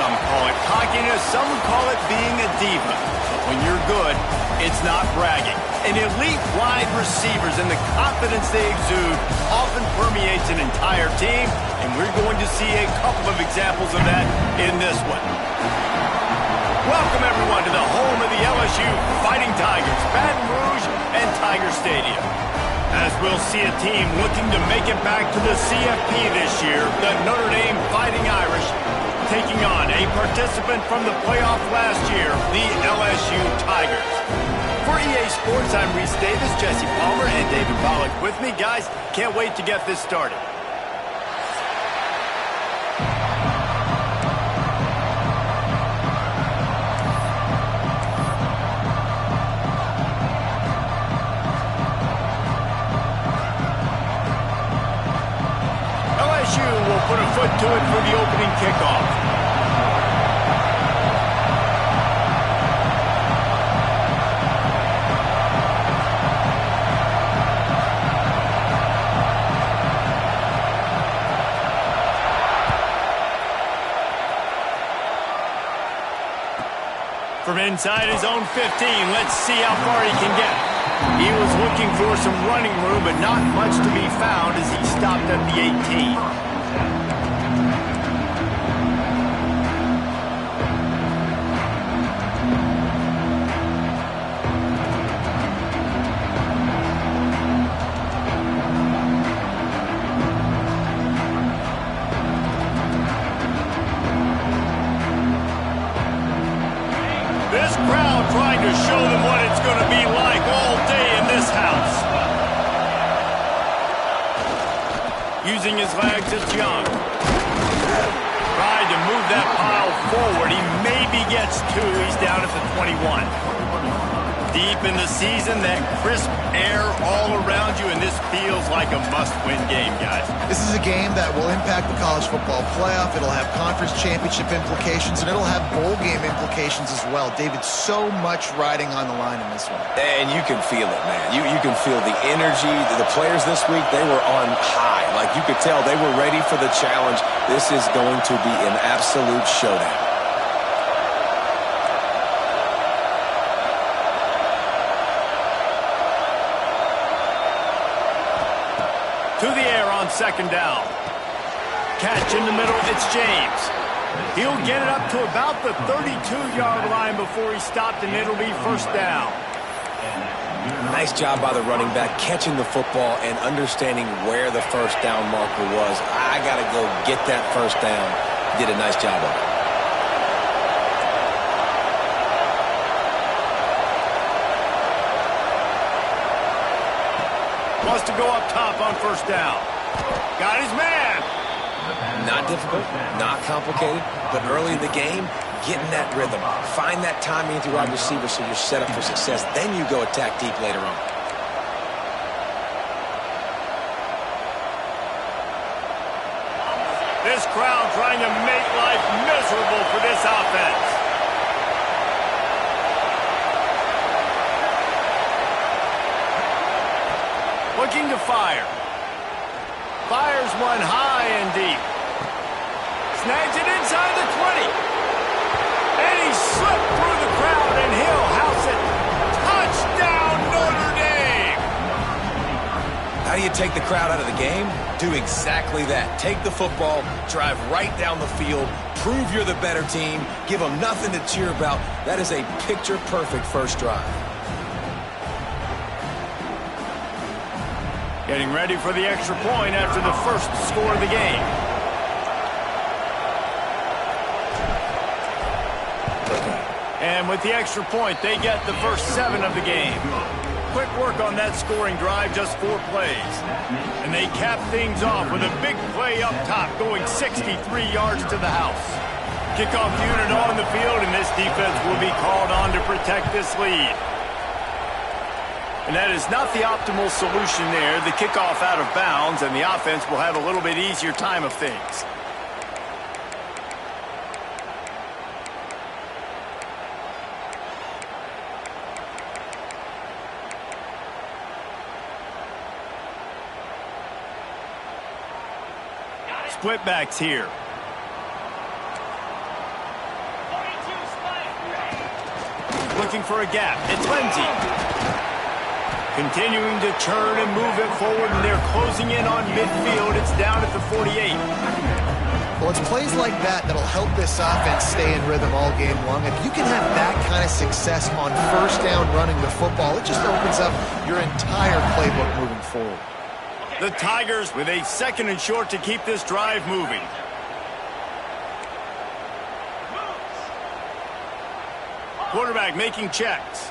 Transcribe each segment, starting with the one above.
some call it cockiness, some would call it being a diva. But when you're good, it's not bragging. And elite wide receivers and the confidence they exude often permeates an entire team, and we're going to see a couple of examples of that in this one. Welcome, everyone, to the home of the LSU Fighting Tigers, Baton Rouge and Tiger Stadium. As we'll see a team looking to make it back to the CFP this year, the Notre Dame Fighting Irish taking on a participant from the playoff last year, the LSU Tigers. For EA Sports, I'm Reese Davis, Jesse Palmer, and David Pollack with me. Guys, can't wait to get this started. Put a foot to it for the opening kickoff. From inside his own 15, let's see how far he can get. He was looking for some running room, but not much to be found as he stopped at the 18. This crowd trying to show them what it's going to be like all day in this house. Using his legs, it's Young. Trying to move that pile forward. He maybe gets two. He's down at the 21. Deep in the season, that crisp air all around you, and this feels like a must-win game, guys. This is a game that will impact the college football playoff. It'll have conference championship implications, and it'll have bowl game implications as well. David, so much riding on the line in this one. And you can feel it, man. You can feel the energy. The players this week, they were on high. Like, you could tell they were ready for the challenge. This is going to be an absolute showdown. To the air on second down. Catch in the middle, it's James. He'll get it up to about the 32-yard line before he stopped, and it'll be first down. Nice job by the running back, catching the football and understanding where the first down marker was. I got to go get that first down. Did a nice job of it. Wants to go up top on first down. Got his man. Not difficult, not complicated, but early in the game, getting that rhythm. Find that timing with your wide receiver so you're set up for success. Then you go attack deep later on. This crowd trying to make life miserable for this offense. Looking to fire. Fires one high and deep. Snags it inside the 20. And he slipped through the crowd, and he'll house it. Touchdown, Notre Dame! How do you take the crowd out of the game? Do exactly that. Take the football, drive right down the field, prove you're the better team, give them nothing to cheer about. That is a picture-perfect first drive. Getting ready for the extra point after the first score of the game. And with the extra point, they get the first 7 of the game. Quick work on that scoring drive, just 4 plays. And they cap things off with a big play up top, going 63 yards to the house. Kickoff unit on the field, and this defense will be called on to protect this lead. And that is not the optimal solution there. The kickoff out of bounds, and the offense will have a little bit easier time of things. Split backs here. looking for a gap. It's Lindsey. Continuing to turn and move it forward, and they're closing in on midfield. It's down at the 48. Well, it's plays like that that'll help this offense stay in rhythm all game long. If you can have that kind of success on first down running the football, it just opens up your entire playbook moving forward. The Tigers with a 2nd and short to keep this drive moving. Quarterback making checks.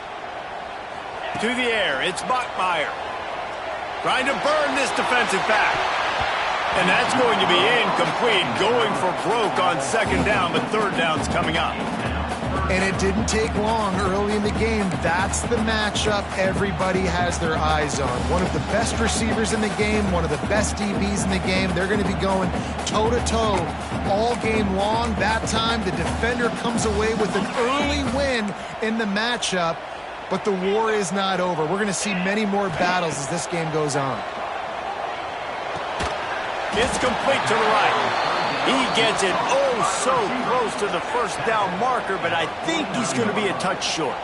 To the air, it's Bachmeier. Trying to burn this defensive back. And that's going to be incomplete, going for broke on 2nd down, but 3rd down's coming up. And it didn't take long early in the game. That's the matchup everybody has their eyes on. One of the best receivers in the game, one of the best DBs in the game. They're going to be going toe-to-toe all game long. That time, the defender comes away with an early win in the matchup, but the war is not over. We're going to see many more battles as this game goes on. It's complete to the right. He gets it so close to the 1st down marker, but I think he's going to be a touch short.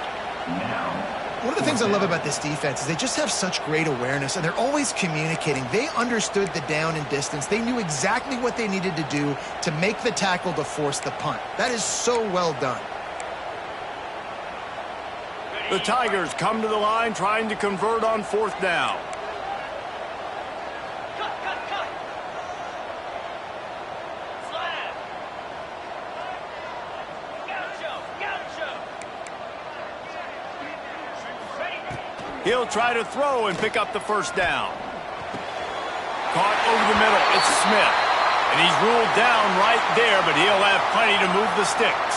One of the things I love about this defense is they just have such great awareness, and they're always communicating. They understood the down and distance. They knew exactly what they needed to do to make the tackle to force the punt. That is so well done. The Tigers come to the line trying to convert on 4th down. He'll try to throw and pick up the 1st down. Caught over the middle. It's Smith. And he's ruled down right there, but he'll have plenty to move the sticks.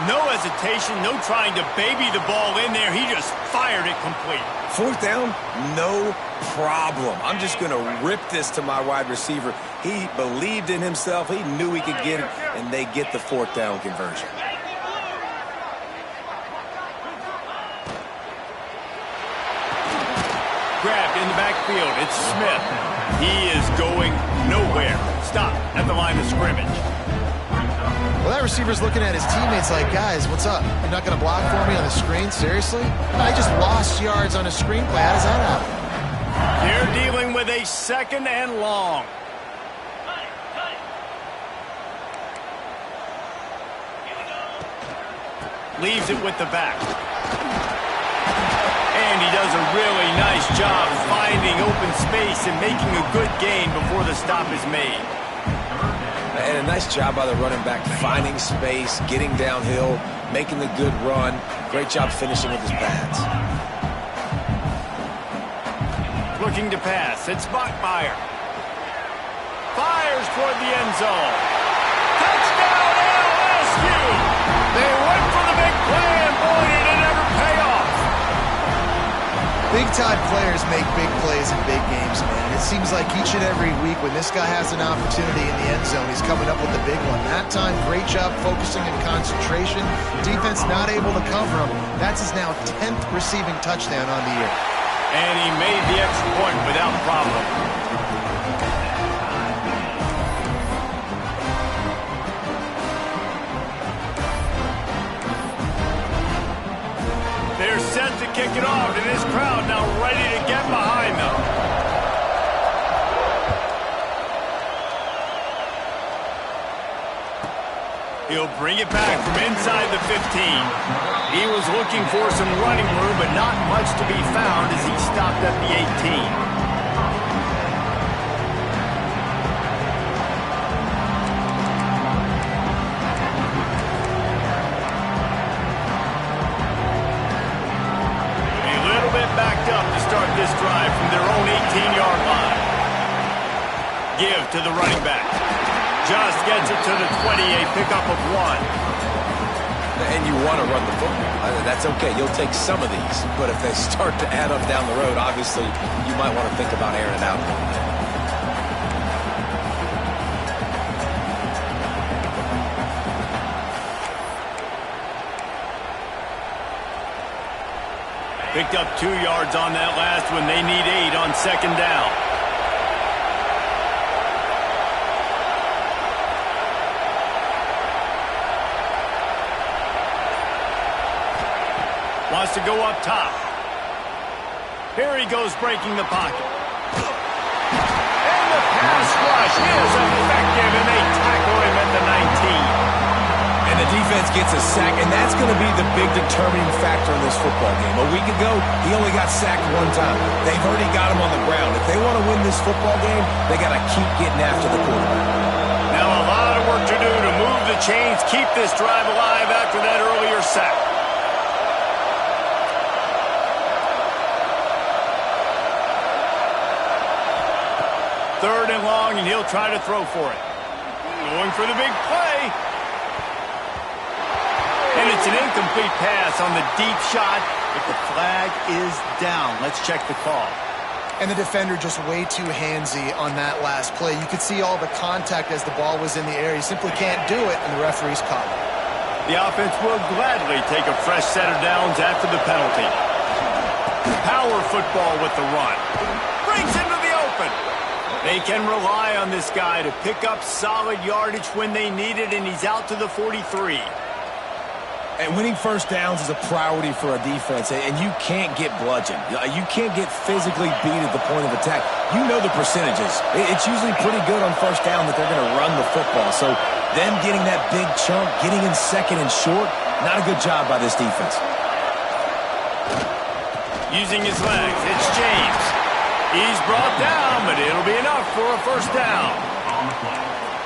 No hesitation, no trying to baby the ball in there. He just fired it complete. 4th down, no problem. I'm just going to rip this to my wide receiver. He believed in himself. He knew he could get it, and they get the 4th down conversion. Grabbed in the backfield. It's Smith. He is going nowhere. Stop at the line of scrimmage. Well, that receiver's looking at his teammates like, guys, what's up? You're not going to block for me on the screen? Seriously? I just lost yards on a screen play. How does that happen? They're dealing with a 2nd and long. Leaves it with the back. And he does a really nice job finding open space and making a good gain before the stop is made. And a nice job by the running back, finding space, getting downhill, making the good run. Great job finishing with his pads. Looking to pass. It's Bachmeier. Fires toward the end zone. Touchdown LSU! They went for the big play, and boy, did it ever pay off. Big-time players make big plays in big games, man. It seems like each and every week when this guy has an opportunity in the end zone, he's coming up with the big one. That time, great job focusing and concentration. Defense not able to cover him. That's his now 10th receiving touchdown on the year. And he made the extra point without problem. They're set to kick it off, and this crowd now ready to get behind them. He'll bring it back from inside the 15. He was looking for some running room, but not much to be found as he stopped at the 18. Backed up to start this drive from their own 18-yard line. Give to the running back. Just gets it to the 20, a pickup of 1. And you want to run the football. That's okay. You'll take some of these. But if they start to add up down the road, obviously, you might want to think about airing it out a little bit. Picked up 2 yards on that last one. They need 8 on 2nd down. Wants to go up top. Here he goes breaking the pocket. And the pass rush is effective, and they tackle him at the 19. And the defense gets a sack, and that's going to be the big determining factor in this football game. A week ago, he only got sacked one time. They've already got him on the ground. If they want to win this football game, they got to keep getting after the quarterback. Now a lot of work to do to move the chains, keep this drive alive after that earlier sack. Third and long, and he'll try to throw for it. Going for the big play. And it's an incomplete pass on the deep shot, but the flag is down. Let's check the call. And the defender just way too handsy on that last play. You could see all the contact as the ball was in the air. He simply can't do it, and the referee's caught it. The offense will gladly take a fresh set of downs after the penalty. Power football with the run. Brings into the open. They can rely on this guy to pick up solid yardage when they need it, and he's out to the 43. And winning first downs is a priority for a defense, and you can't get bludgeoned. You can't get physically beat at the point of attack. You know the percentages. It's usually pretty good on first down that they're going to run the football. So them getting that big chunk, getting in second and short, not a good job by this defense. Using his legs, it's James. He's brought down, but it'll be enough for a first down.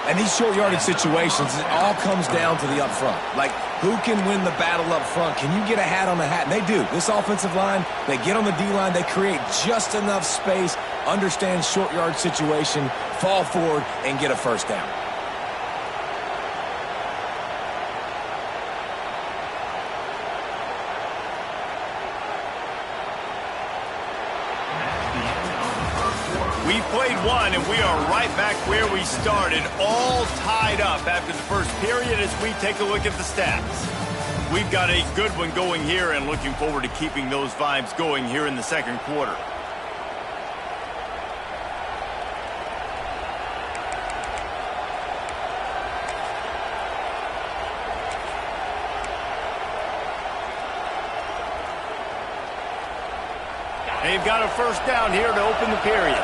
And these short yardage situations, it all comes down to the up front. Like, who can win the battle up front? Can you get a hat on the hat? And they do. This offensive line, they get on the D-line, they create just enough space, understand short yard situation, fall forward, and get a first down. We've played one, and we are right back where we started, all tied up after the first period as we take a look at the stats. We've got a good one going here and looking forward to keeping those vibes going here in the second quarter. They've got a first down here to open the period.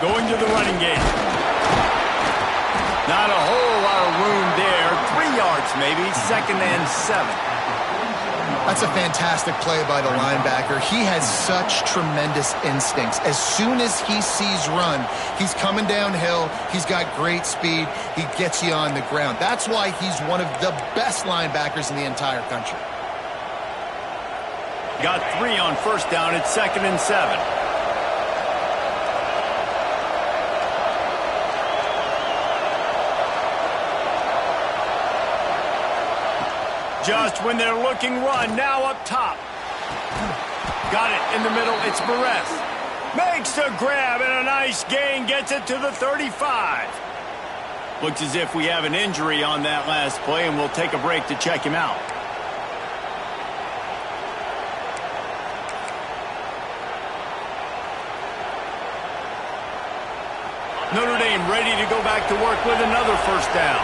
Going to the running game. Not a whole lot of room there. 3 yards maybe, 2nd and 7. That's a fantastic play by the linebacker. He has such tremendous instincts. As soon as he sees run, he's coming downhill. He's got great speed. He gets you on the ground. That's why he's one of the best linebackers in the entire country. Got 3 on first down. It's 2nd and 7. Just when they're looking run, now up top. Got it in the middle, it's Barres. Makes the grab and a nice gain, gets it to the 35. Looks as if we have an injury on that last play, and we'll take a break to check him out. Notre Dame ready to go back to work with another first down.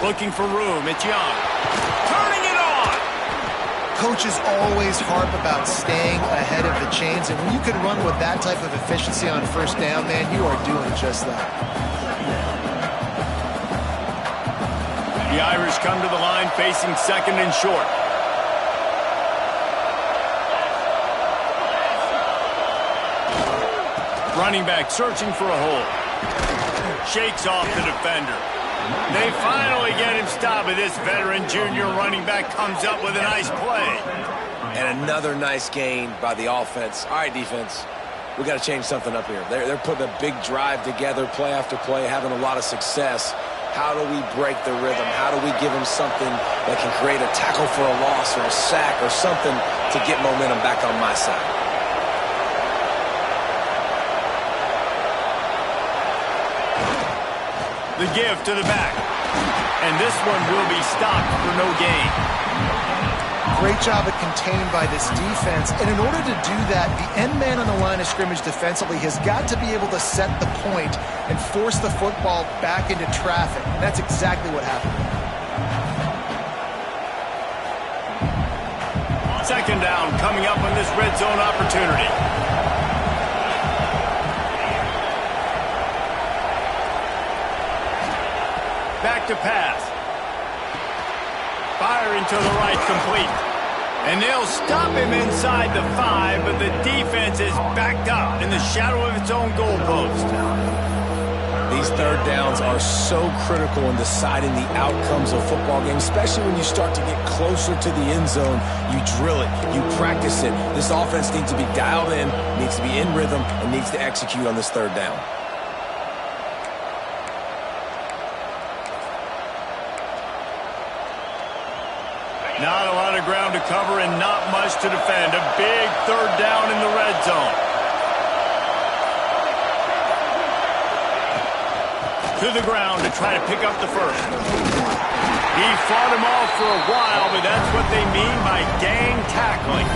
Looking for room, it's Young. Turning it on! Coaches always harp about staying ahead of the chains, and when you can run with that type of efficiency on first down, man, you are doing just that. The Irish come to the line facing 2nd and short. Running back searching for a hole. Shakes off the defender. They finally get him stopped, but this veteran junior running back comes up with a nice play. And another nice gain by the offense. All right, defense, we got to change something up here. They're putting a big drive together, play after play, having a lot of success. How do we break the rhythm? How do we give them something that can create a tackle for a loss or a sack or something to get momentum back on my side? The give to the back. And this one will be stopped for no gain. great job at contained by this defense. And in order to do that, the end man on the line of scrimmage defensively has got to be able to set the point and force the football back into traffic. And that's exactly what happened. Second down coming up on this red zone opportunity. Back to pass. Firing to the right, complete. And they'll stop him inside the 5, but the defense is backed up in the shadow of its own goalpost. These third downs are so critical in deciding the outcomes of football games, especially when you start to get closer to the end zone. You drill it, you practice it. This offense needs to be dialed in, needs to be in rhythm, and needs to execute on this third down. Not a lot of ground to cover and not much to defend. A big third down in the red zone. To the ground to try to pick up the first. He fought him off for a while, but that's what they mean by gang tackling.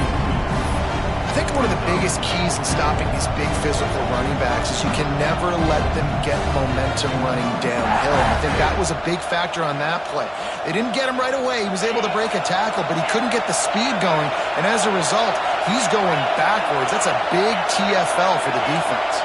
I think one of the biggest keys in stopping these big physical running backs is you can never let them get momentum running downhill. And I think that was a big factor on that play. They didn't get him right away. He was able to break a tackle, but he couldn't get the speed going. And as a result, he's going backwards. That's a big TFL for the defense.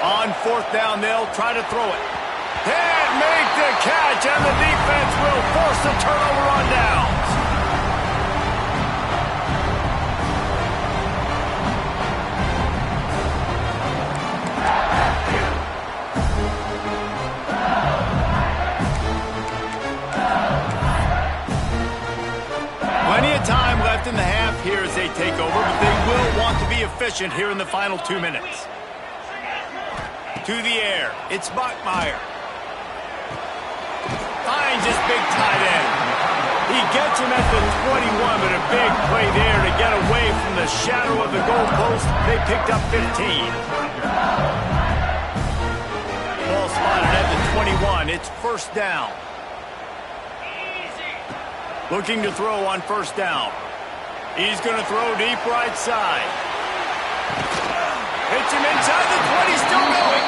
On fourth down, they'll try to throw it. Can't make the catch, and the defense will force a turnover on downs. Plenty of time left in the half here as they take over, but they will want to be efficient here in the final 2 minutes. To the air, it's Bachmeier. Finds his big tight end. He gets him at the 21, but a big play there to get away from the shadow of the goalpost. They picked up 15. Ball spotted at the 21. It's first down. Looking to throw on first down. He's going to throw deep right side. Hits him inside the 20, still going.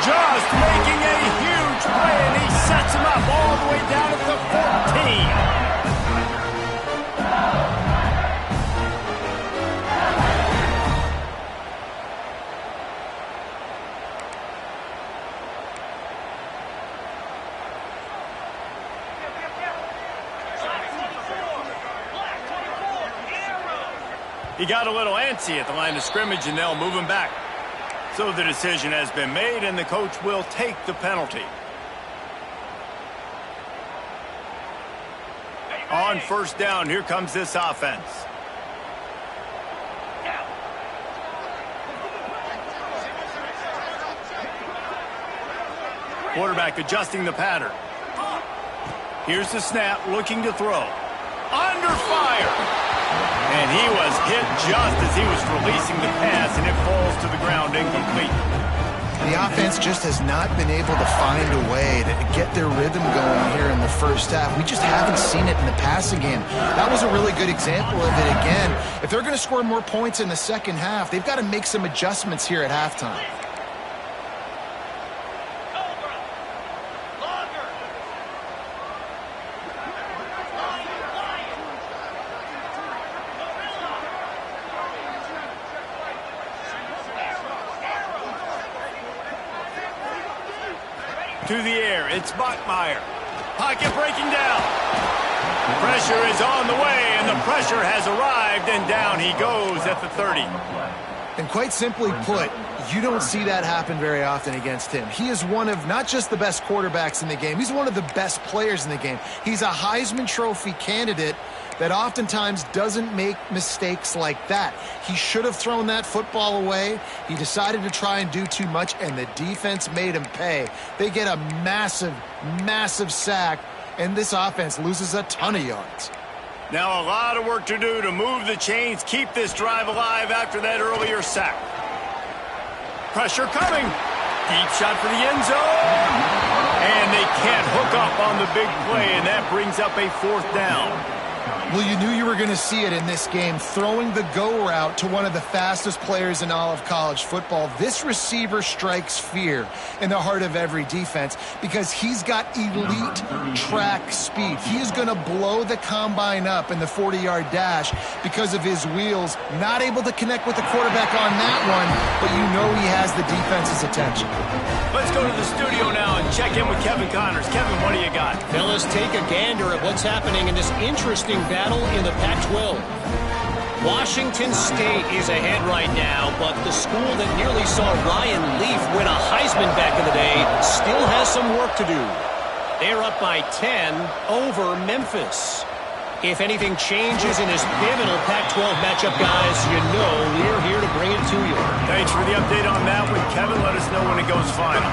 Just making a huge play, and he sets him up all the way down at the 14. He got a little antsy at the line of scrimmage, and they'll move him back. So the decision has been made, and the coach will take the penalty. On first down, here comes this offense. Quarterback adjusting the pattern. Here's the snap, looking to throw. Under fire! And he was hit just as he was releasing the pass, and it falls to the ground incomplete. The offense just has not been able to find a way to get their rhythm going here in the first half. We just haven't seen it in the passing game. That was a really good example of it again. If they're going to score more points in the second half, they've got to make some adjustments here at halftime. To the air, it's Bachmeier. Pocket breaking down. Pressure is on the way, and the pressure has arrived, and down he goes at the 30. And quite simply put, you don't see that happen very often against him. He is one of not just the best quarterbacks in the game, he's one of the best players in the game. He's a Heisman Trophy candidate that oftentimes doesn't make mistakes like that. He should have thrown that football away. He decided to try and do too much, and the defense made him pay. They get a massive, massive sack, and this offense loses a ton of yards. Now a lot of work to do to move the chains, keep this drive alive after that earlier sack. Pressure coming. Deep shot for the end zone. And they can't hook up on the big play, and that brings up a 4th down. Well, you knew you were going to see it in this game, throwing the go route to one of the fastest players in all of college football. This receiver strikes fear in the heart of every defense because he's got elite track speed. He is going to blow the combine up in the 40-yard dash because of his wheels. Not able to connect with the quarterback on that one, but you know he has the defense's attention. Let's go to the studio now and check in with Kevin Connors. Kevin, what do you got? Fellas, take a gander at what's happening in this interesting battle in the Pac-12. Washington State is ahead right now, but the school that nearly saw Ryan Leaf win a Heisman back in the day still has some work to do. They're up by 10 over Memphis. If anything changes in this pivotal Pac-12 matchup, guys, you know we're here to bring it to you. Thanks for the update on that one, Kevin. Let us know when it goes final.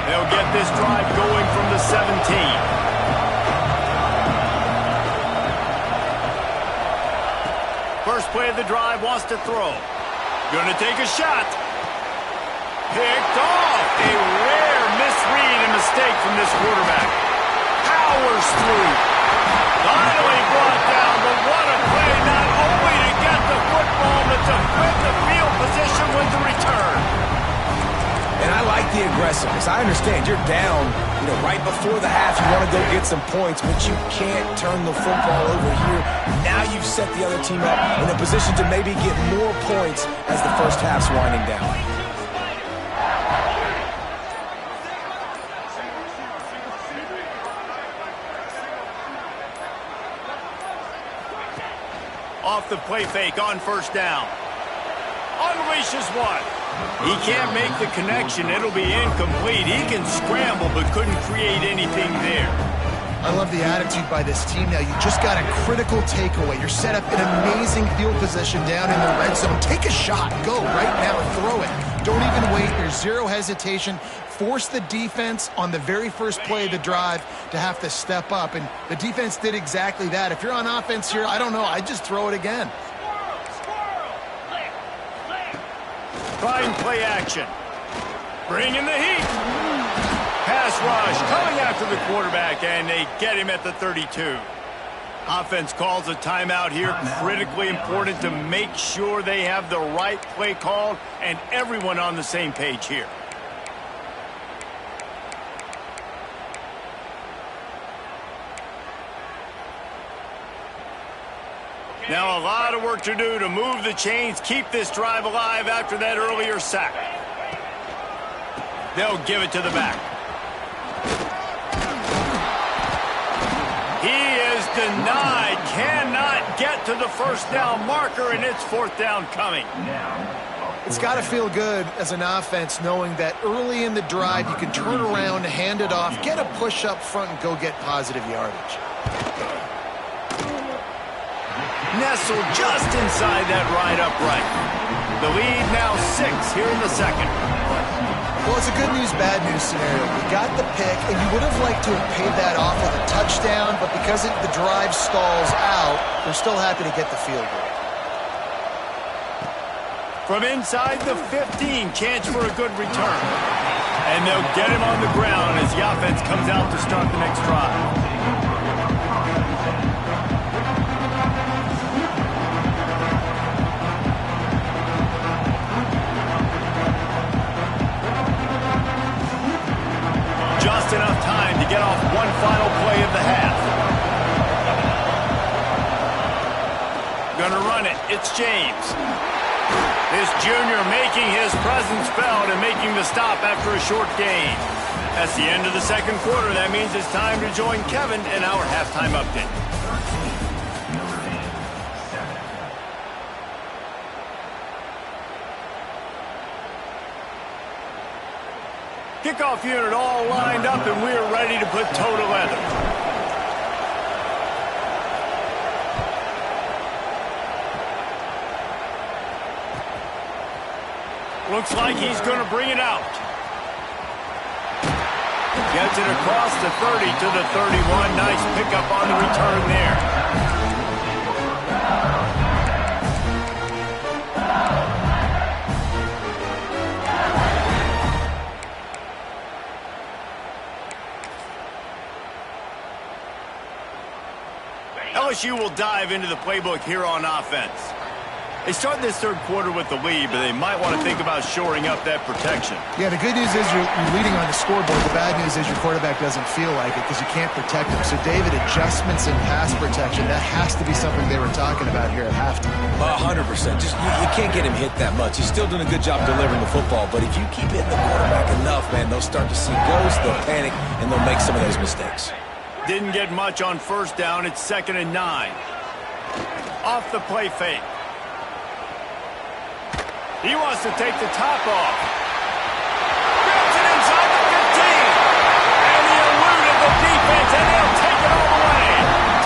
They'll get this drive going from the 17. First play of the drive, wants to throw. Gonna take a shot. Picked off. A rare misread and mistake from this quarterback. Powers through. Finally brought down, but what a play, not only to get the football, but to win the field position with the return. And I like the aggressiveness. I understand you're down, right before the half. You want to go get some points, but you can't turn the football over here. Now you've set the other team up in a position to maybe get more points as the first half's winding down. Off the play fake on first down. Unleashes one. He can't make the connection. It'll be incomplete. He can scramble, but couldn't create anything there. I love the attitude by this team now. You just got a critical takeaway. You're set up in amazing field position down in the red zone. Take a shot. Go right now and throw it. Don't even wait. There's zero hesitation. Force the defense on the very first play of the drive to have to step up. And the defense did exactly that. If you're on offense here, I don't know. I'd just throw it again. Trying play action. Bring in the heat. Pass rush coming after the quarterback, and they get him at the 32. Offense calls a timeout here. Critically important to make sure they have the right play called and everyone on the same page here. Now a lot of work to do to move the chains, keep this drive alive after that earlier sack. They'll give it to the back. He is denied, cannot get to the first down marker, and it's 4th down coming. It's got to feel good as an offense knowing that early in the drive you can turn around, hand it off, get a push up front, and go get positive yardage. Nestled just inside that right upright. The lead now 6 here in the second. Well, it's a good news, bad news scenario. You got the pick, and you would have liked to have paid that off with a touchdown, but because the drive stalls out, they're still happy to get the field goal. From inside the 15, chance for a good return. And they'll get him on the ground as the offense comes out to start the next drive. Just enough time to get off one final play of the half. Gonna run it. It's James. This junior making his presence felt and making the stop after a short gain. That's the end of the second quarter. That means it's time to join Kevin in our halftime update. Kickoff unit all lined up, and we're ready to put toe to leather. Looks like he's going to bring it out. Gets it across the 30 to the 31. Nice pickup on the return there. LSU will dive into the playbook here on offense. They start this third quarter with the lead, but they might want to think about shoring up that protection. Yeah, the good news is you're leading on the scoreboard. The bad news is your quarterback doesn't feel like it because you can't protect him. So, David, adjustments in pass protection, that has to be something they were talking about here at halftime. 100%. Just you can't get him hit that much. He's still doing a good job delivering the football, but if you keep hitting the quarterback enough, man, they'll start to see ghosts, they'll panic, and they'll make some of those mistakes. Didn't get much on first down. It's 2nd and 9. Off the play fake. He wants to take the top off. Gets it inside the 15. And he eluded the defense, and they'll take it all the way.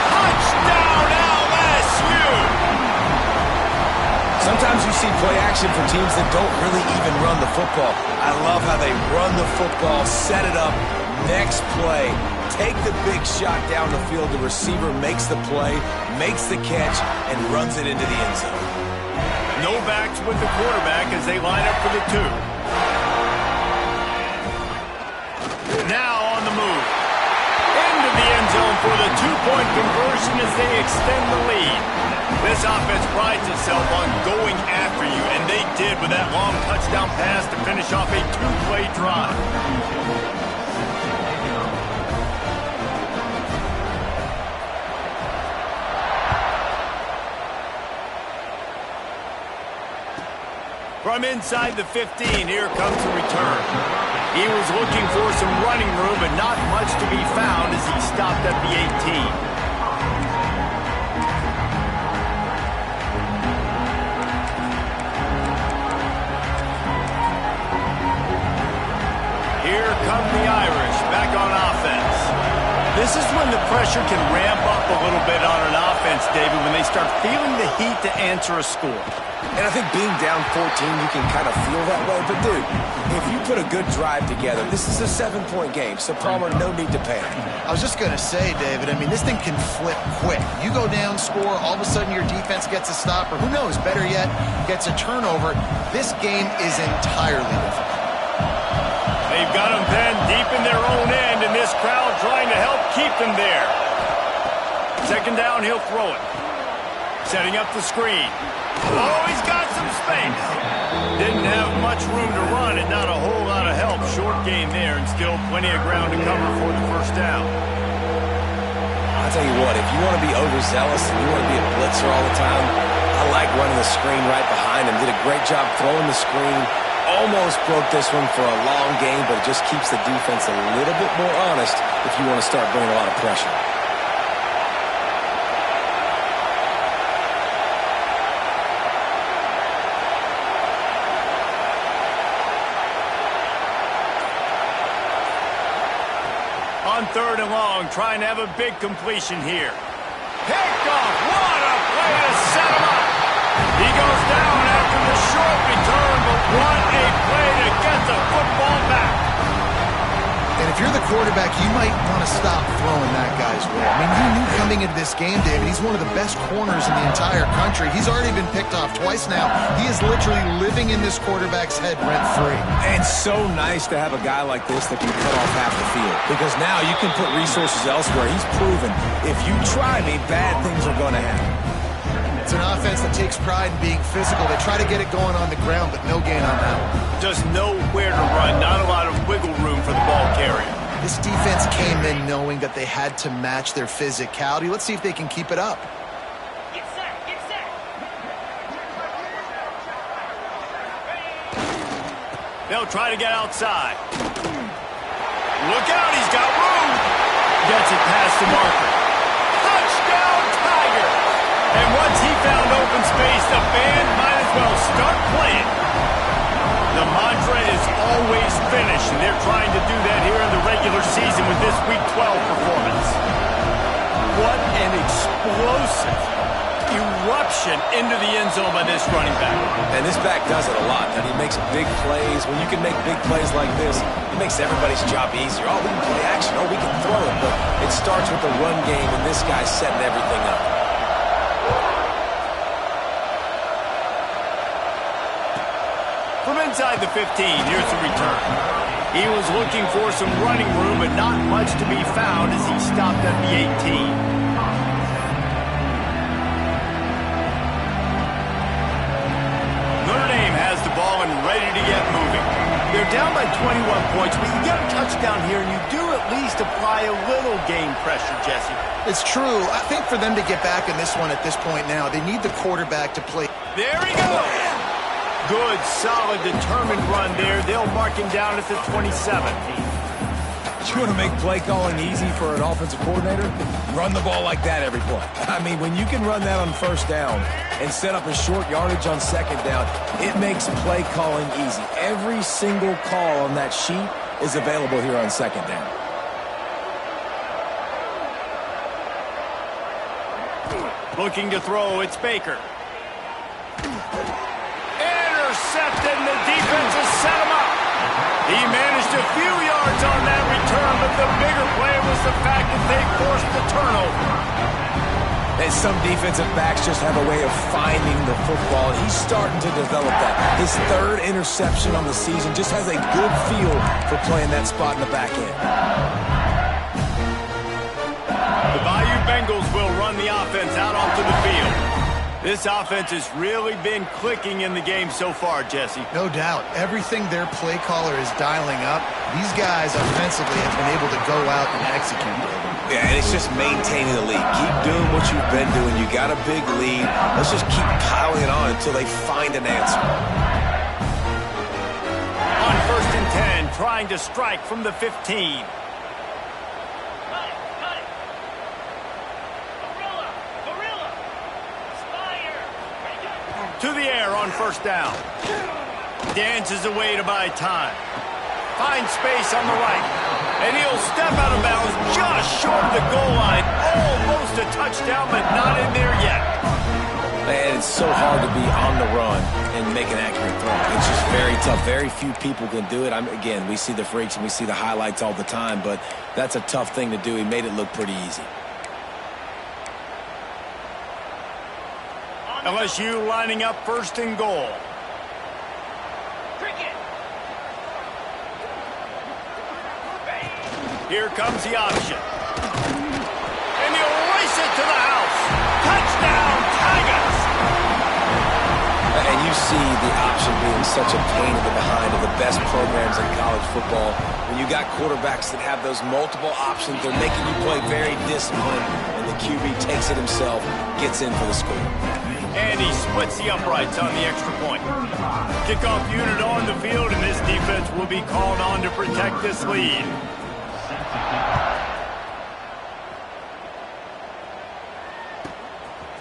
Touchdown, LSU! Sometimes you see play action for teams that don't really even run the football. I love how they run the football, set it up, next play, take the big shot down the field. The receiver makes the play, makes the catch, and runs it into the end zone. No backs with the quarterback as they line up for the 2. Now on the move. Into the end zone for the 2-point conversion as they extend the lead. This offense prides itself on going after you, and they did with that long touchdown pass to finish off a 2-play drive. From inside the 15, here comes the return. He was looking for some running room, but not much to be found as he stopped at the 18. Here come the Irish back on offense. This is when the pressure can ramp up a little bit on an offense, David, when they start feeling the heat to answer a score. And I think being down 14, you can kind of feel that way. But, dude, if you put a good drive together, this is a 7-point game. So, Palmer, no need to panic. I was just going to say, David, I mean, this thing can flip quick. You go down, score, all of a sudden your defense gets a stop, or who knows, better yet, gets a turnover. This game is entirely different. They've got them pinned deep in their own end, and this crowd trying to help keep them there. 2nd down, he'll throw it. Setting up the screen. Oh, he's got some space. Didn't have much room to run and not a whole lot of help. Short game there and still plenty of ground to cover for the 1st down. I'll tell you what, if you want to be overzealous and you want to be a blitzer all the time, I like running the screen right behind him. Did a great job throwing the screen. Almost broke this one for a long game, but it just keeps the defense a little bit more honest if you want to start bringing a lot of pressure. On 3rd and long, trying to have a big completion here. Picked off. What a play to set him up. He goes down after the short return, but what a play to get the football back. And if you're the quarterback, you might want to stop throwing that guy's way. I mean, you knew coming into this game, David, he's one of the best corners in the entire country. He's already been picked off twice now. He is literally living in this quarterback's head rent-free. And so nice to have a guy like this that can cut off half the field. Because now you can put resources elsewhere. He's proven if you try me, bad things are going to happen. It's an offense that takes pride in being physical. They try to get it going on the ground, but no gain on that one. Just nowhere to run. Not a lot of wiggle room for the ball carrier. This defense came in knowing that they had to match their physicality. Let's see if they can keep it up. Get set, get set. They'll try to get outside. Look out, he's got room. Gets it past the marker. Touchdown, Tiger. And once he found open space, the band might as well start playing. The mantra is always finish, and they're trying to do that here in the regular season with this Week 12 performance. What an explosive eruption into the end zone by this running back. And this back does it a lot. And he makes big plays. When you can make big plays like this, it makes everybody's job easier. Oh, we can play action. Oh, we can throw it. But it starts with the run game, and this guy's setting everything up. From inside the 15, here's the return. He was looking for some running room, but not much to be found as he stopped at the 18. Has the ball and ready to get moving. They're down by 21 points, but you get a touchdown here, and you do at least apply a little game pressure, Jesse. It's true. I think for them to get back in this one at this point now, they need the quarterback to play. There he goes. Good, solid, determined run there. They'll mark him down at the 27. You want to make play calling easy for an offensive coordinator? Run the ball like that every play. I mean, when you can run that on first down and set up a short yardage on second down, it makes play calling easy. Every single call on that sheet is available here on second down. Looking to throw, it's Baker. Intercepted, and the defense has set him up. He managed a few yards on that return, but the bigger play was the fact that they forced the turnover. And some defensive backs just have a way of finding the football, and he's starting to develop that. His third interception on the season, just has a good feel for playing that spot in the back end. The Bayou Bengals will run the offense out onto the field. This offense has really been clicking in the game so far, Jesse. No doubt. Everything their play caller is dialing up, these guys offensively have been able to go out and execute. Yeah, and it's just maintaining the lead. Keep doing what you've been doing. You got a big lead. Let's just keep piling it on until they find an answer. On 1st and 10, trying to strike from the 15. To the air on 1st down. Dances away to buy time. Finds space on the right. And he'll step out of bounds just short of the goal line. Almost a touchdown, but not in there yet. Man, it's so hard to be on the run and make an accurate throw. It's just very tough. Very few people can do it. Again, we see the freaks and we see the highlights all the time, but that's a tough thing to do. He made it look pretty easy. LSU lining up 1st and goal. Here comes the option. And he'll race it to the house. Touchdown, Tigers! And you see the option being such a pain in the behind of the best programs in college football. When you got quarterbacks that have those multiple options, they're making you play very disciplined, and the QB takes it himself, gets in for the score. And he splits the uprights on the extra point. Kickoff unit on the field, and this defense will be called on to protect this lead.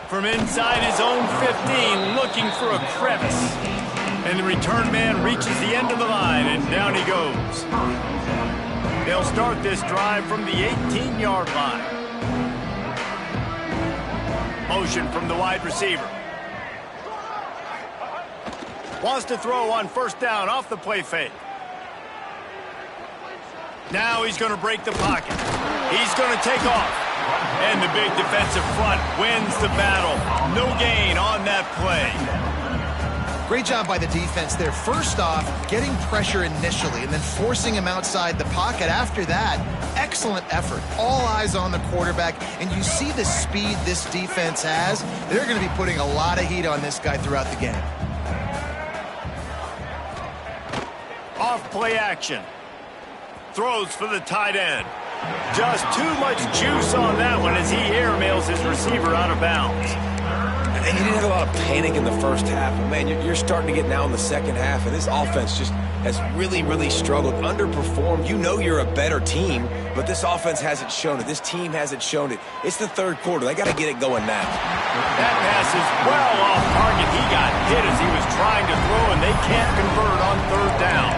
From inside his own 15, looking for a crevice. And the return man reaches the end of the line, and down he goes. They'll start this drive from the 18-yard line. Motion from the wide receiver. Wants to throw on 1st down off the play fake. Now he's going to break the pocket. He's going to take off. And the big defensive front wins the battle. No gain on that play. Great job by the defense there. First off, getting pressure initially and then forcing him outside the pocket. After that, excellent effort. All eyes on the quarterback. And you see the speed this defense has. They're going to be putting a lot of heat on this guy throughout the game. Off play action. Throws for the tight end. Just too much juice on that one as he airmails his receiver out of bounds. And he didn't have a lot of panic in the first half. But, man, you're starting to get now in the second half, and this offense just has really, really struggled, underperformed. You know you're a better team, but this offense hasn't shown it. This team hasn't shown it. It's the third quarter. They got to get it going now. That pass is well off target. He got hit as he was trying to throw, and they can't convert on 3rd down.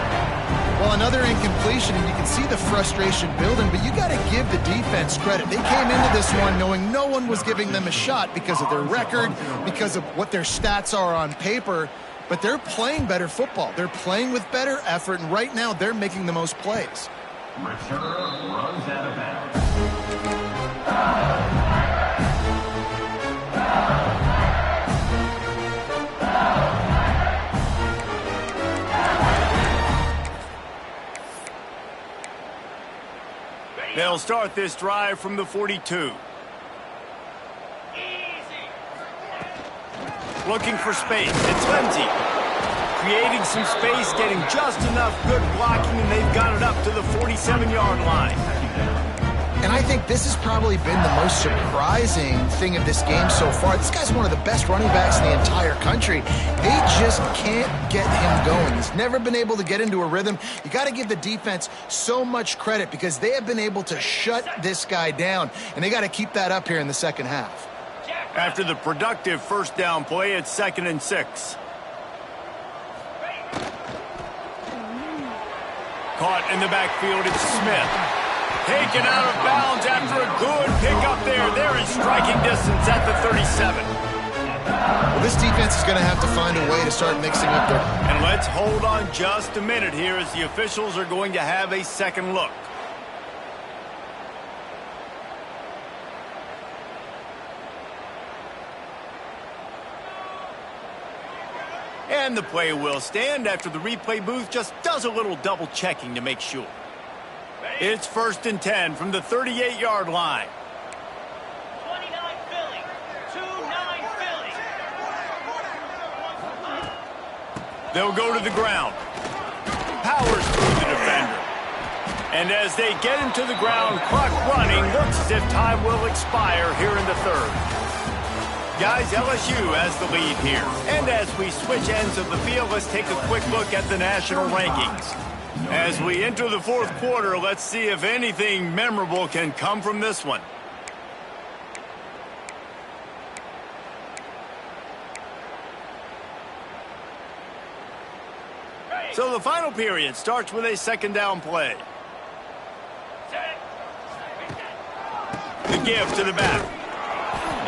Well, another another incompletion, and you can see the frustration building, but you got to give the defense credit. They came into this one knowing no one was giving them a shot because of their record, because of what their stats are on paper, but they're playing better football. They're playing with better effort, and right now they're making the most plays. Return runs out of bounds. They'll start this drive from the 42. Looking for space. It's Lindsay. Creating some space, getting just enough good blocking, and they've got it up to the 47-yard line. And I think this has probably been the most surprising thing of this game so far. This guy's one of the best running backs in the entire country. They just can't get him going. He's never been able to get into a rhythm. You got to give the defense so much credit because they have been able to shut this guy down, and they got to keep that up here in the second half. After the productive first down play, it's 2nd and 6. Caught in the backfield, it's Smith. Taken out of bounds after a good pickup there. They're in striking distance at the 37. Well, this defense is going to have to find a way to start mixing up their... And let's hold on just a minute here as the officials are going to have a second look. And the play will stand after the replay booth just does a little double checking to make sure. It's 1st and 10 from the 38-yard line. 29 Philly. 2-9 Philly. They'll go to the ground. Powers through the defender. And as they get him to the ground, clock running, looks as if time will expire here in the 3rd. Guys, LSU has the lead here. And as we switch ends of the field, let's take a quick look at the national rankings. As we enter the 4th quarter, let's see if anything memorable can come from this one. So the final period starts with a 2nd down play. The give to the back.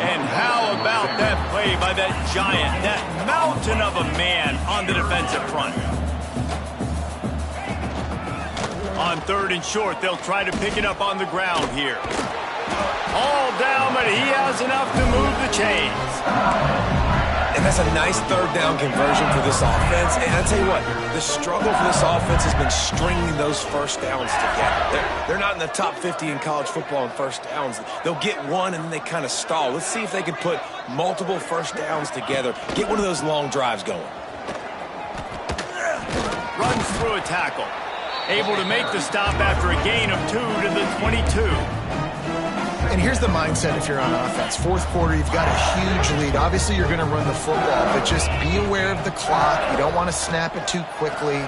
And how about that play by that giant, that mountain of a man on the defensive front? On 3rd and short, they'll try to pick it up on the ground here. All down, but he has enough to move the chains. And that's a nice 3rd down conversion for this offense. And I tell you what, the struggle for this offense has been stringing those first downs together. They're not in the top 50 in college football in first downs. They'll get one and then they kind of stall. Let's see if they can put multiple first downs together, get one of those long drives going. Runs through a tackle. Able to make the stop after a gain of 2 to the 22. And here's the mindset if you're on offense. 4th quarter, you've got a huge lead. Obviously, you're going to run the football, but just be aware of the clock. You don't want to snap it too quickly.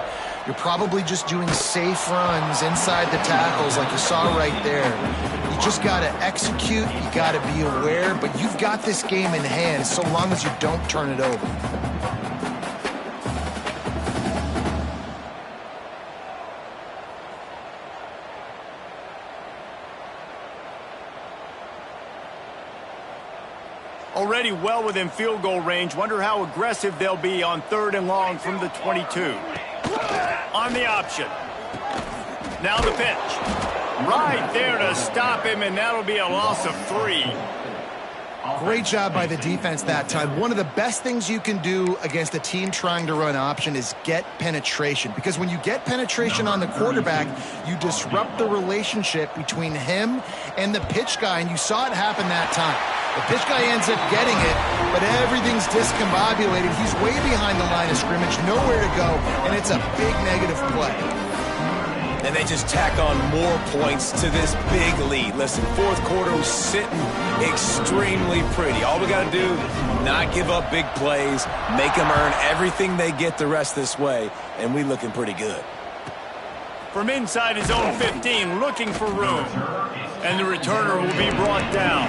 You're probably just doing safe runs inside the tackles like you saw right there. You just got to execute. You got to be aware, but you've got this game in hand so long as you don't turn it over. Already well within field goal range. Wonder how aggressive they'll be on 3rd and long from the 22. On the option. Now the pitch. Right there to stop him, and that'll be a loss of 3. Great job by the defense that time. One of the best things you can do against a team trying to run option is get penetration. Because when you get penetration on the quarterback, you disrupt the relationship between him and the pitch guy, and you saw it happen that time. The pitch guy ends up getting it, but everything's discombobulated. He's way behind the line of scrimmage, nowhere to go, and it's a big negative play. And they just tack on more points to this big lead. Listen, 4th quarter was sitting extremely pretty. All we got to do, not give up big plays, make them earn everything they get the rest this way, and we looking pretty good. From inside his own 15, looking for room. And the returner will be brought down.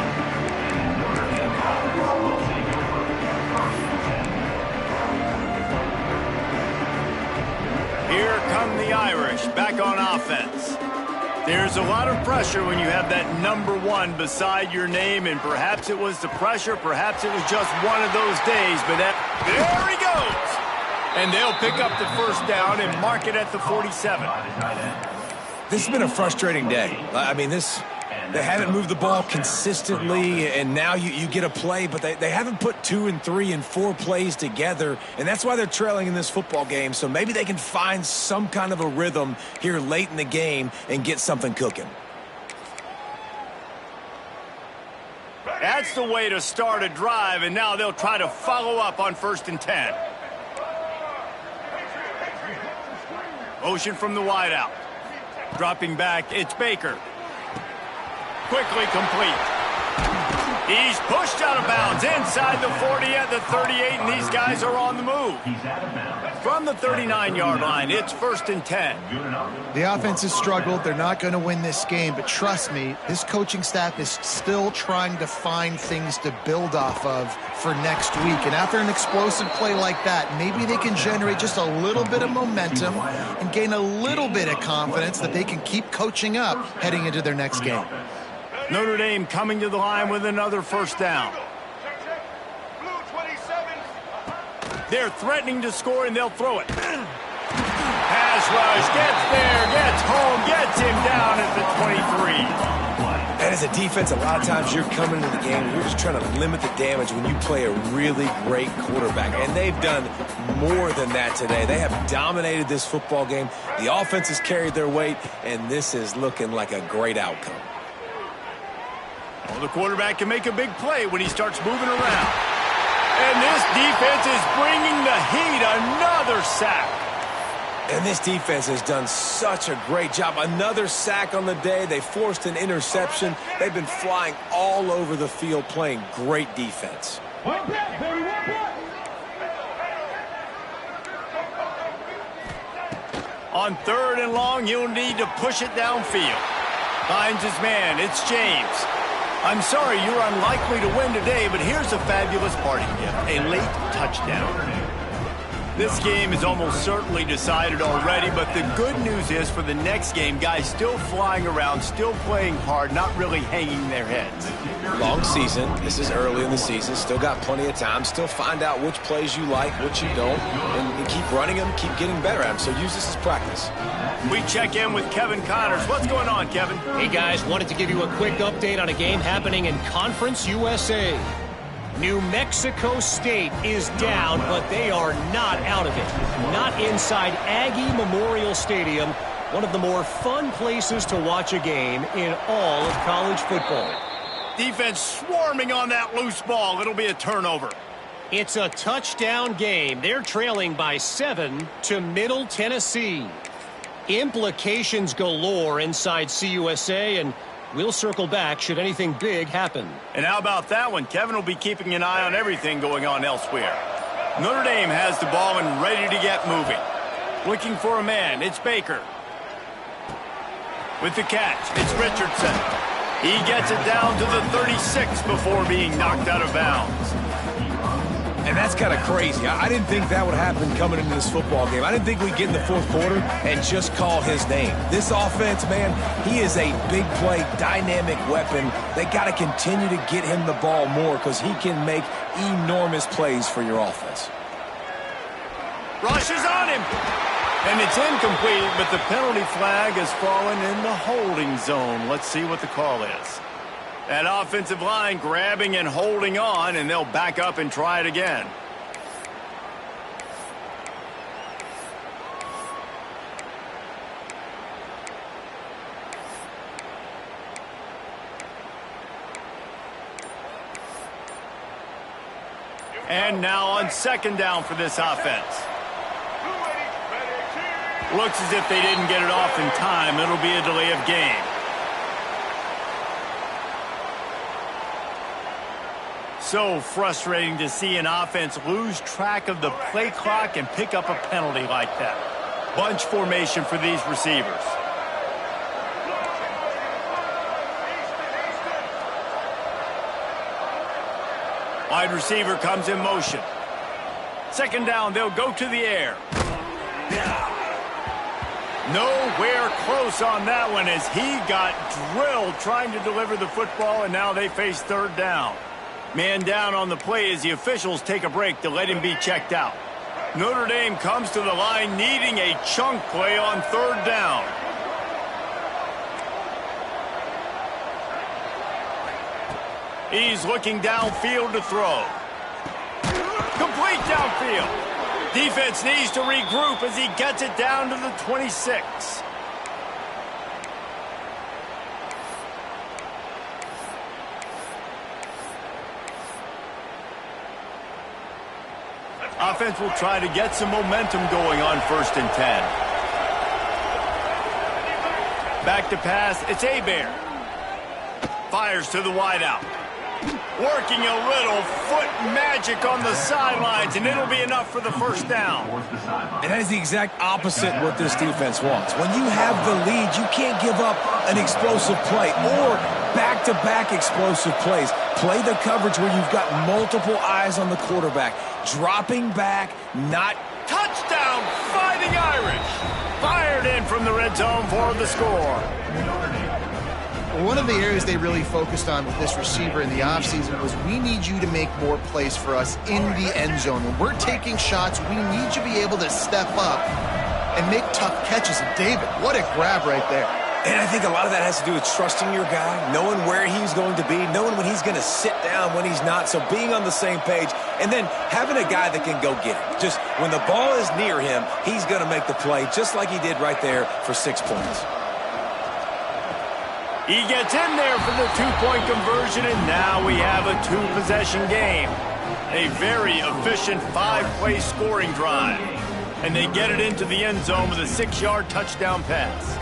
Here comes down the Irish, back on offense. There's a lot of pressure when you have that number 1 beside your name, and perhaps it was the pressure, perhaps it was just one of those days, but there he goes! And they'll pick up the first down and mark it at the 47. This has been a frustrating day. I mean, they haven't moved the ball consistently, and now you get a play, but they haven't put 2 and 3 and 4 plays together, and that's why they're trailing in this football game. So maybe they can find some kind of a rhythm here late in the game and get something cooking. That's the way to start a drive, and now they'll try to follow up on 1st and 10. Motion from the wideout. Dropping back, it's Baker. Quickly complete. He's pushed out of bounds inside the 40 at the 38, and these guys are on the move. From the 39-yard line, it's 1st and 10. The offense has struggled. They're not going to win this game, but trust me, this coaching staff is still trying to find things to build off of for next week. And after an explosive play like that, maybe they can generate just a little bit of momentum and gain a little bit of confidence that they can keep coaching up heading into their next game. Notre Dame coming to the line with another first down. They're threatening to score, and they'll throw it. Pass rush, gets there, gets home, gets him down at the 23. And as a defense, a lot of times you're coming into the game and you're just trying to limit the damage when you play a really great quarterback. And they've done more than that today. They have dominated this football game. The offense has carried their weight, and this is looking like a great outcome. Well, the quarterback can make a big play when he starts moving around. And this defense is bringing the heat. Another sack. And this defense has done such a great job. Another sack on the day. They forced an interception. They've been flying all over the field playing great defense. On 3rd and long, he'll need to push it downfield. Finds his man. It's James. I'm sorry, you're unlikely to win today, but here's a fabulous parting gift, a late touchdown. This game is almost certainly decided already, but the good news is for the next game, guys still flying around, still playing hard, not really hanging their heads. Long season. This is early in the season. Still got plenty of time. Still find out which plays you like, which you don't, and keep running them, keep getting better at them. So use this as practice. We check in with Kevin Connors. What's going on, Kevin? Hey, guys, wanted to give you a quick update on a game happening in Conference USA. New Mexico State is down, but they are not out of it. Not inside Aggie Memorial Stadium, one of the more fun places to watch a game in all of college football. Defense swarming on that loose ball. It'll be a turnover. It's a touchdown game. They're trailing by 7 to Middle Tennessee. Implications galore inside CUSA, and we'll circle back should anything big happen. And how about that one? Kevin will be keeping an eye on everything going on elsewhere. Notre Dame has the ball and ready to get moving. Looking for a man. It's Baker. With the catch, it's Richardson. He gets it down to the 36 before being knocked out of bounds. And that's kind of crazy. I didn't think that would happen coming into this football game. I didn't think we'd get in the 4th quarter and just call his name. This offense, man, he is a big play, dynamic weapon. They got to continue to get him the ball more because he can make enormous plays for your offense. Rushes on him. And it's incomplete, but the penalty flag has fallen in the holding zone. Let's see what the call is. That offensive line grabbing and holding on, and they'll back up and try it again. And now on 2nd down for this offense. Looks as if they didn't get it off in time. It'll be a delay of game. So frustrating to see an offense lose track of the play clock and pick up a penalty like that. Bunch formation for these receivers. Wide receiver comes in motion. 2nd down, they'll go to the air. Nowhere close on that one as he got drilled trying to deliver the football, and now they face third down. Man down on the play as the officials take a break to let him be checked out. Notre Dame comes to the line needing a chunk play on third down. He's looking downfield to throw. Complete downfield. Defense needs to regroup as he gets it down to the 26. Offense will try to get some momentum going on 1st and 10. Back to pass, it's Hebert. Fires to the wideout. Working a little foot magic on the sidelines, and it'll be enough for the first down. And that is the exact opposite what this defense wants. When you have the lead, you can't give up an explosive play or back-to-back explosive plays. Play the coverage where you've got multiple eyes on the quarterback. Dropping back, not... Touchdown, Fighting Irish! Fired in from the red zone for the score. One of the areas they really focused on with this receiver in the offseason was we need you to make more plays for us in the end zone. When we're taking shots, we need you to be able to step up and make tough catches. And David, what a grab right there. And I think a lot of that has to do with trusting your guy, knowing where he's going to be, knowing when he's going to sit down, when he's not. So being on the same page, and then having a guy that can go get it. Just when the ball is near him, he's going to make the play, just like he did right there for 6 points. He gets in there for the two-point conversion, and now we have a two-possession game. A very efficient 5-play scoring drive. And they get it into the end zone with a 6-yard touchdown pass.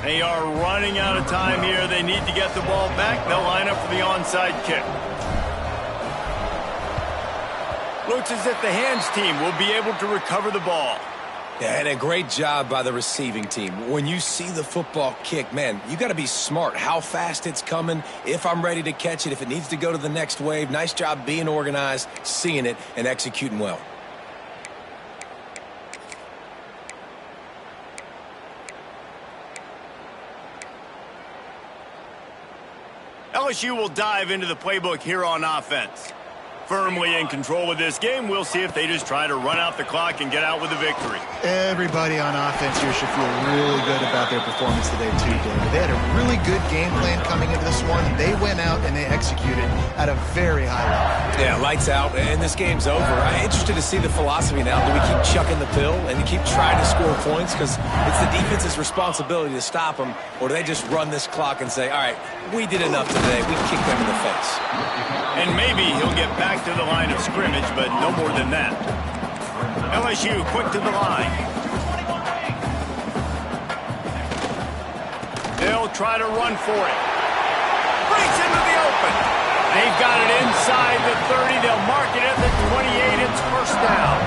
They are running out of time here. They need to get the ball back. They'll line up for the onside kick. Looks as if the hands team will be able to recover the ball. Yeah, and a great job by the receiving team. When you see the football kick, man, you got to be smart. How fast it's coming, if I'm ready to catch it, if it needs to go to the next wave. Nice job being organized, seeing it, and executing well. LSU will dive into the playbook here on offense. Firmly in control of this game. We'll see if they just try to run out the clock and get out with a victory. Everybody on offense here should feel really good about their performance today, too, David. They had a really good game plan coming into this one. They went out and they executed at a very high level. Yeah, lights out, and this game's over. I'm interested to see the philosophy now. Do we keep chucking the pill and keep trying to score points? Because it's the defense's responsibility to stop them, or do they just run this clock and say, all right, we did enough today. We kicked them in the face. And maybe he'll get back to the line of scrimmage, but no more than that. LSU quick to the line. They'll try to run for it. Breaks into the open. They've got it inside the 30. They'll mark it at the 28. It's first down.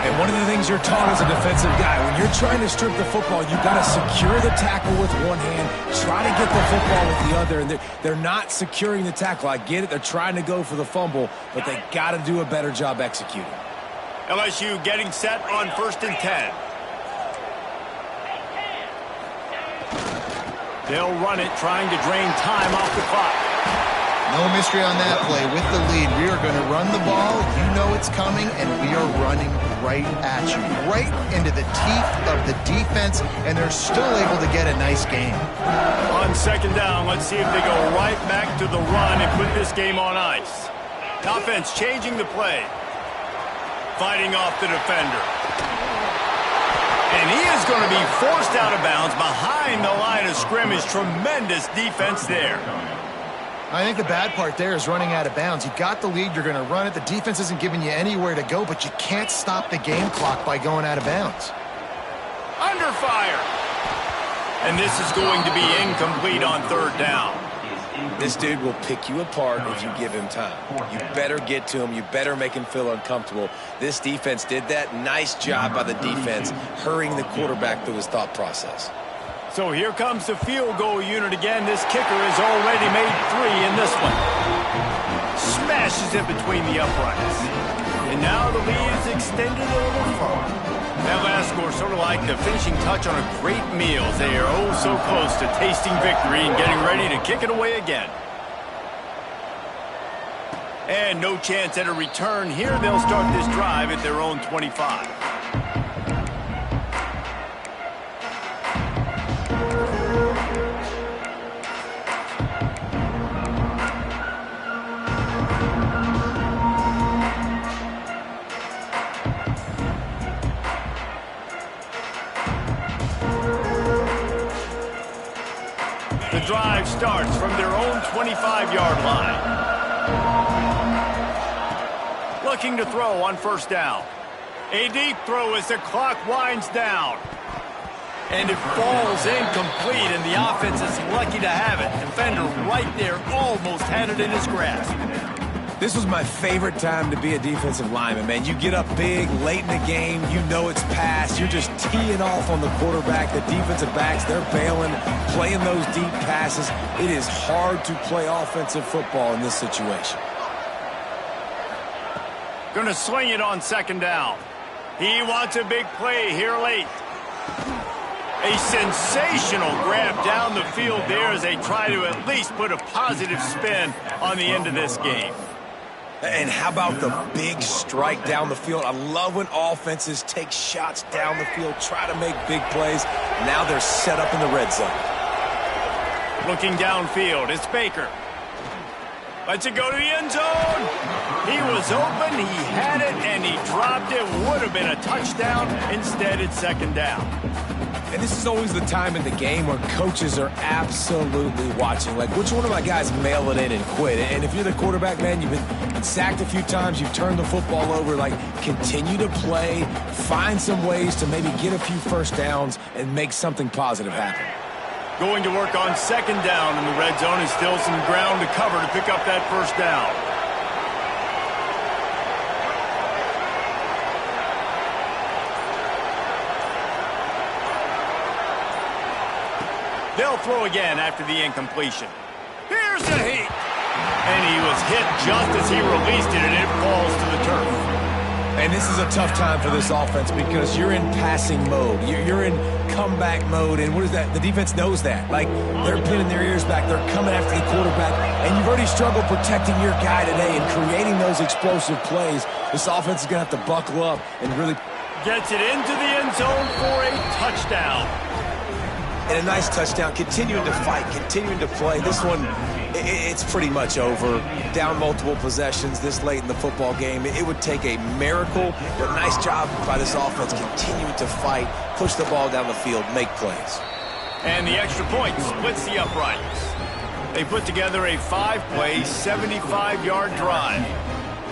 And one of the things you're taught as a defensive guy, when you're trying to strip the football, you've got to secure the tackle with one hand, try to get the football with the other, and they're not securing the tackle. I get it. They're trying to go for the fumble, but they got to do a better job executing. LSU getting set on 1st and 10. They'll run it, trying to drain time off the clock. No mystery on that play. With the lead, we are going to run the ball. You know it's coming, and we are running right at you, right into the teeth of the defense, and they're still able to get a nice game. On 2nd down, let's see if they go right back to the run and put this game on ice. Offense changing the play. Fighting off the defender. And he is going to be forced out of bounds behind the line of scrimmage. Tremendous defense there. I think the bad part there is running out of bounds. You got the lead, you're going to run it. The defense isn't giving you anywhere to go, but you can't stop the game clock by going out of bounds. Under fire. And this is going to be incomplete on 3rd down. This dude will pick you apart if you give him time. You better get to him. You better make him feel uncomfortable. This defense did that. Nice job by the defense, hurrying the quarterback through his thought process. So here comes the field goal unit again. This kicker has already made 3 in this one. Smashes it between the uprights. And now the lead is extended a little further. That last score sort of like the finishing touch on a great meal. They are oh so close to tasting victory and getting ready to kick it away again. And no chance at a return here. They'll start this drive at their own 25. The drive starts from their own 25-yard line. Looking to throw on first down. A deep throw as the clock winds down. And it falls incomplete, and the offense is lucky to have it. Defender right there almost had it in his grasp. This was my favorite time to be a defensive lineman, man. You get up big, late in the game, you know it's past. You're just teeing off on the quarterback. The defensive backs, they're bailing, playing those deep passes. It is hard to play offensive football in this situation. Going to swing it on second down. He wants a big play here late. A sensational grab down the field there as they try to at least put a positive spin on the end of this game. And how about the big strike down the field? I love when offenses take shots down the field, try to make big plays. Now they're set up in the red zone. Looking downfield, it's Baker. Lets it go to the end zone. He was open, he had it, and he dropped it. Would have been a touchdown. Instead, it's second down. And this is always the time in the game where coaches are absolutely watching. Like, which one of my guys mail it in and quit? And if you're the quarterback, man, you've been sacked a few times, you've turned the football over. Like, continue to play, find some ways to maybe get a few first downs and make something positive happen. Going to work on second down in the red zone and still some ground to cover to pick up that first down. They'll throw again after the incompletion. Here's the heat. And he was hit just as he released it, and it falls to the turf. And this is a tough time for this offense because you're in passing mode. You're in comeback mode, and what is that? The defense knows that. Like, they're pinning their ears back. They're coming after the quarterback, and you've already struggled protecting your guy today and creating those explosive plays. This offense is going to have to buckle up and really... Gets it into the end zone for a touchdown. And a nice touchdown, continuing to fight, continuing to play. This one, it's pretty much over. Down multiple possessions this late in the football game. It would take a miracle, but nice job by this offense continuing to fight, push the ball down the field, make plays. And the extra point splits the uprights. They put together a 5-play, 75-yard drive.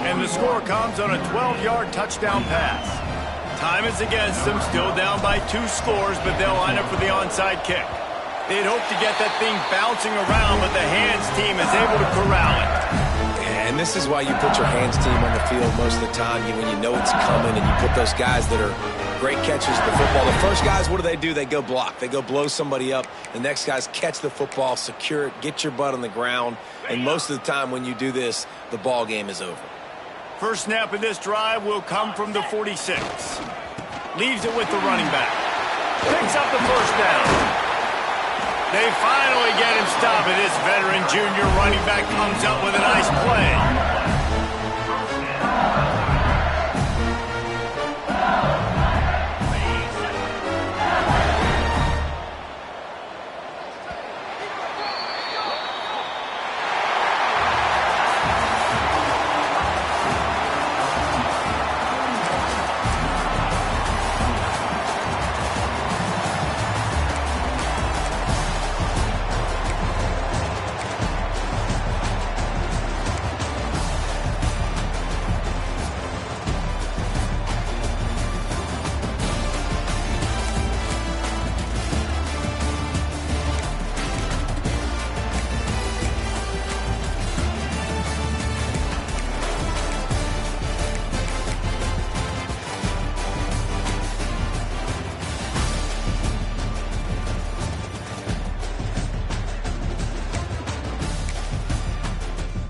And the score comes on a 12-yard touchdown pass. Time is against them, still down by 2 scores, but they'll line up for the onside kick. They'd hope to get that thing bouncing around, but the hands team is able to corral it. And this is why you put your hands team on the field most of the time, when you know it's coming, and you put those guys that are great catchers of the football. The first guys, what do? They go block. They go blow somebody up. The next guys catch the football, secure it, get your butt on the ground. And most of the time when you do this, the ball game is over. First snap of this drive will come from the 46. Leaves it with the running back. Picks up the first down. They finally get him stopped, and this veteran junior running back comes up with a nice play.